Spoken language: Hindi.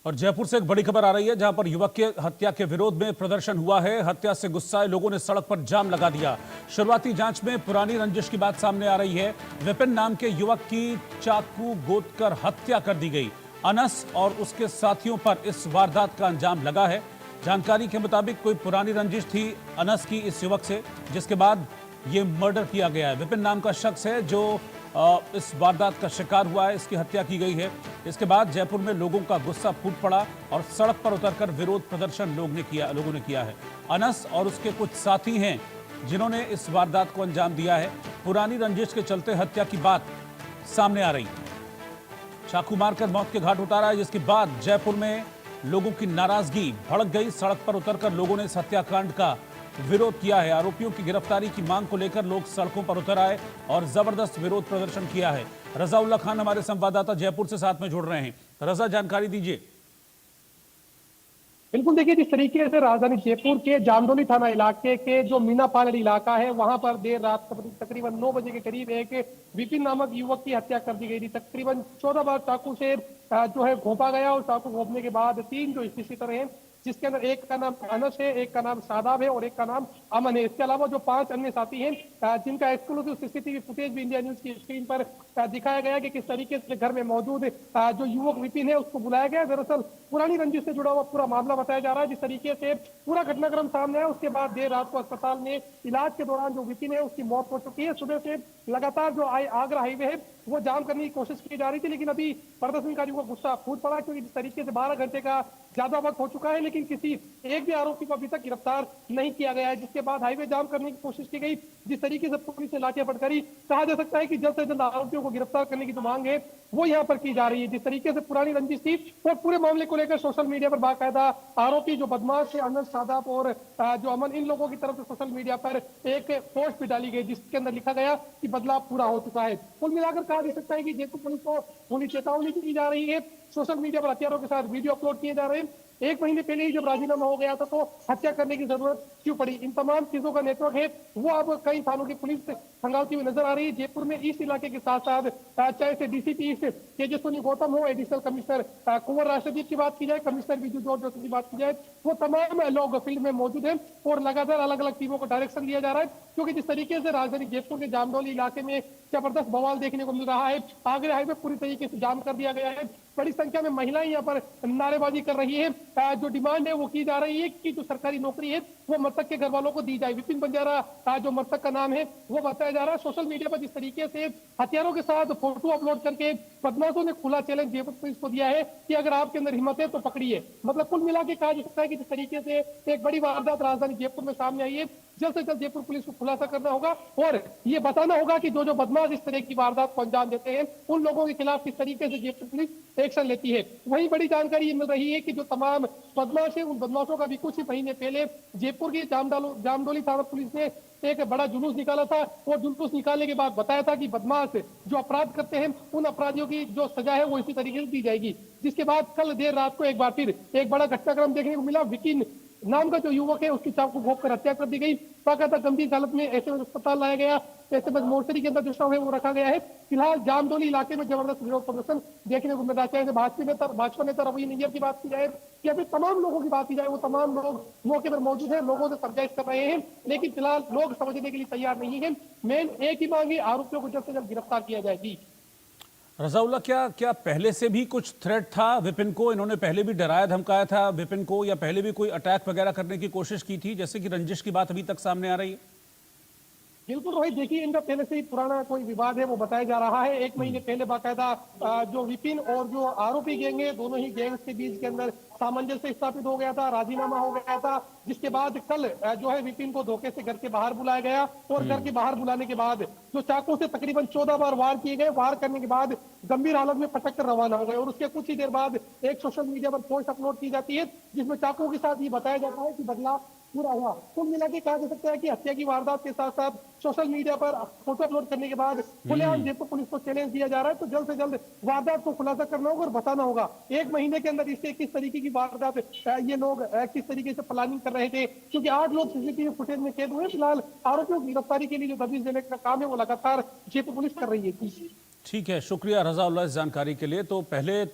और जयपुर से एक बड़ी खबर आ रही है, जहां पर युवक के हत्या के विरोध में प्रदर्शन हुआ है। हत्या से गुस्साए लोगों ने सड़क पर जाम लगा दिया। शुरुआती जांच में पुरानी रंजिश की बात सामने आ रही है। विपिन नाम के युवक की चाकू गोदकर हत्या कर दी गई। अनस और उसके साथियों पर इस वारदात का अंजाम लगा है। जानकारी के मुताबिक कोई पुरानी रंजिश थी अनस की इस युवक से, जिसके बाद ये मर्डर किया गया है। विपिन नाम का शख्स है जो इस वारदात का शिकार हुआ है, इसकी हत्या की गई है। इसके बाद जयपुर में लोगों का गुस्सा फूट पड़ा और सड़क पर उतरकर विरोध प्रदर्शन लोगों ने किया है। अनस और उसके कुछ साथी हैं जिन्होंने इस वारदात को अंजाम दिया है। पुरानी रंजिश के चलते हत्या की बात सामने आ रही है। चाकू मारकर मौत के घाट उतारा है, जिसके बाद जयपुर में लोगों की नाराजगी भड़क गई। सड़क पर उतरकर लोगों ने इस हत्याकांड का विरोध किया है। आरोपियों की गिरफ्तारी की मांग को लेकर लोग सड़कों पर उतर आए और जबरदस्त विरोध प्रदर्शन किया है। रजाउल्ला खान हमारे संवाददाता जयपुर से साथ में जुड़ रहे हैं। रजा, जानकारी दीजिए। बिल्कुल, देखिए जिस तरीके से राजधानी जयपुर के जामडोली थाना इलाके के जो मीनापाल इलाका है, वहां पर देर रात तकरीबन 9 बजे के करीब एक विपिन नामक युवक की हत्या कर दी गई थी। तकरीबन 14 बार चाकू से जो है घोंपा गया और चाकू घोंपने के बाद 3 जो स्थित रहे, जिसके अंदर एक का नाम अनस है, एक का नाम शादाब है और एक का नाम अमन है। इसके अलावा जो 5 अन्य साथी हैं, जिनका एक्सक्लूसिव सीसीटीवी फुटेज भी इंडिया न्यूज की स्क्रीन पर दिखाया गया कि किस तरीके से घर में मौजूद जो युवक विपिन है उसको बुलाया गया। दरअसल पुरानी रंजिश से जुड़ा हुआ पूरा मामला बताया जा रहा है। जिस तरीके से पूरा घटनाक्रम सामने आया, उसके बाद देर रात को अस्पताल में इलाज के दौरान जो विपिन है उसकी मौत हो चुकी है। सुबह से लगातार जो आगरा हाईवे है वो जाम करने की कोशिश की जा रही थी, लेकिन अभी प्रदर्शनकारियों का गुस्सा फूट पड़ा, क्योंकि जिस तरीके से 12 घंटे का ज्यादा वक्त हो चुका है, लेकिन किसी एक भी आरोपी को अभी तक गिरफ्तार नहीं किया गया है। जिसके बाद हाईवे जाम करने की कोशिश की गई। जिस तरीके से पुलिस ने लाठियां फटकारी, कहा जा सकता है कि जल्द से जल्द आरोपियों को गिरफ्तार करने की जो मांग है वो यहाँ पर की जा रही है। जिस तरीके से पुरानी रंजिश थी और पूरे मामले को लेकर सोशल मीडिया पर बाकायदा आरोपी जो बदमाश है अनस, शादाब और जो अमन, इन लोगों की तरफ से सोशल मीडिया पर एक पोस्ट भी डाली गई, जिसके अंदर लिखा गया कि बदलाव पूरा हो चुका है। कुल मिलाकर कहा जा सकता है कि जयपुर पुलिस को पूरी चेतावनी दी जा रही है। सोशल मीडिया पर हथियारों के साथ वीडियो अपलोड किए जा रहे हैं। 1 महीने पहले ही जब राजीनामा हो गया था तो हत्या करने की जरूरत क्यों पड़ी? इन तमाम चीजों का नेटवर्क है वो अब कई थानों की पुलिस खंगालती हुई नजर आ रही है। जयपुर में इस इलाके के साथ साथ चाहे से डीसीपी ईस्ट तेजस्विनी गौतम हो, एडिशनल कमिश्नर कुंवर राष्ट्रदीप की बात की जाए, कमिश्नर बिजू जॉर्ज जोशी की बात की जाए, वो तमाम लोग फील्ड में मौजूद हैं और लगातार अलग अलग टीमों को डायरेक्शन दिया जा रहा है। क्योंकि जिस तरीके से राजधानी जयपुर के जामडोली इलाके में जबरदस्त बवाल देखने को मिल रहा है, आगरा हाईवे पूरी तरीके से जाम कर दिया गया है। बड़ी संख्या में महिलाएं यहाँ पर नारेबाजी कर रही है। जो डिमांड है वो की जा रही है कि जो सरकारी नौकरी है वो मृतक के घर वालों को दी जाए। विपिन बंजारा जो मृतक का नाम है वो बताया जा रहा है। सोशल मीडिया पर जिस तरीके से हथियारों के साथ फोटो अपलोड करके बदमाशों ने खुला चैलेंज जयपुर पुलिस को दिया है कि अगर आपके अंदर हिम्मत है तो पकड़िए। मतलब कुल मिला के कहा जा सकता है कि जिस तरीके से एक बड़ी वारदात राजधानी जयपुर में सामने आई है, जल्द से जल्द जयपुर पुलिस को खुलासा करना होगा और ये बताना होगा कि जो बदमाश इस तरह की वारदात को अंजाम देते हैं उन लोगों के खिलाफ किस तरीके से जयपुर पुलिस एक्शन लेती है। वहीं बड़ी जानकारी ये मिल रही है कि जो तमाम बदमाश है उन बदमाशों का भी कुछ ही महीने पहले जयपुर की जामडोली थाना पुलिस ने एक बड़ा जुलूस निकाला था और जुलूस निकालने के बाद बताया था कि बदमाश जो अपराध करते हैं उन अपराधियों की जो सजा है वो इसी तरीके से दी जाएगी। जिसके बाद कल देर रात को एक बार फिर एक बड़ा घटनाक्रम देखने को मिला। विपिन नाम का जो युवक है उसकी चाकू घोंपकर हत्या कर दी गई। बाकायदा गंभीर हालत में ऐसे अस्पताल लाया गया। ऐसे में मोर्चरी के अंदर जो शव है वो रखा गया है। फिलहाल जामडोली इलाके में जबरदस्त विरोध प्रदर्शन देखने को मिल रहा है। भाजपा नेता रवि नैयर की बात की जाए या फिर तमाम लोगों की बात की जाए, वो तमाम लोग मौके पर मौजूद है, लोगों से समझाइश कर रहे हैं, लेकिन फिलहाल लोग समझने के लिए तैयार नहीं है। मेन एक ही मांग है, आरोपियों को जल्द से जल्द गिरफ्तार किया जाएगी। रजाउल्ला, क्या पहले से भी कुछ थ्रेट था विपिन को? इन्होंने पहले भी डराया धमकाया था विपिन को, या पहले भी कोई अटैक वगैरह करने की कोशिश की थी, जैसे कि रंजिश की बात अभी तक सामने आ रही है? बिल्कुल रोहित, देखिए इनका पहले से ही पुराना कोई विवाद है वो बताया जा रहा है। 1 महीने पहले बाकायदा जो विपिन और जो आरोपी गैंग है, दोनों ही गैंग्स के बीच के अंदर सामंजस्य स्थापित हो गया था, राजीनामा हो गया था। जिसके बाद कल जो है विपिन को धोखे से घर के बाहर बुलाया गया और घर के बाहर बुलाने के बाद जो चाकू से तकरीबन 14 बार वार किए गए। वार करने के बाद गंभीर हालत में पटक कर रवाना हो गए और उसके कुछ ही देर बाद एक सोशल मीडिया पर पोस्ट अपलोड की जाती है जिसमें चाकू के साथ ये बताया जाता है कि बदला पूरा हुआ। कुल मिला के कहा जा सकता है कि हत्या की वारदात के साथ साथ सोशल मीडिया पर फोटो अपलोड करने के बाद खुलेआम जयपुर पुलिस को चैलेंज दिया जा रहा है। तो जल्द से जल्द वारदात को खुलासा करना होगा और बताना होगा 1 महीने के अंदर इससे किस तरीके की वारदात ये लोग किस तरीके से प्लानिंग कर रहे थे, क्योंकि 8 लोग सीसीटीवी फुटेज में कैद हुए। फिलहाल आरोपियों की गिरफ्तारी के लिए जो दबिश देने का काम है वो लगातार जयपुर पुलिस कर रही है। ठीक है, शुक्रिया रजाउल्ला इस जानकारी के लिए। तो पहले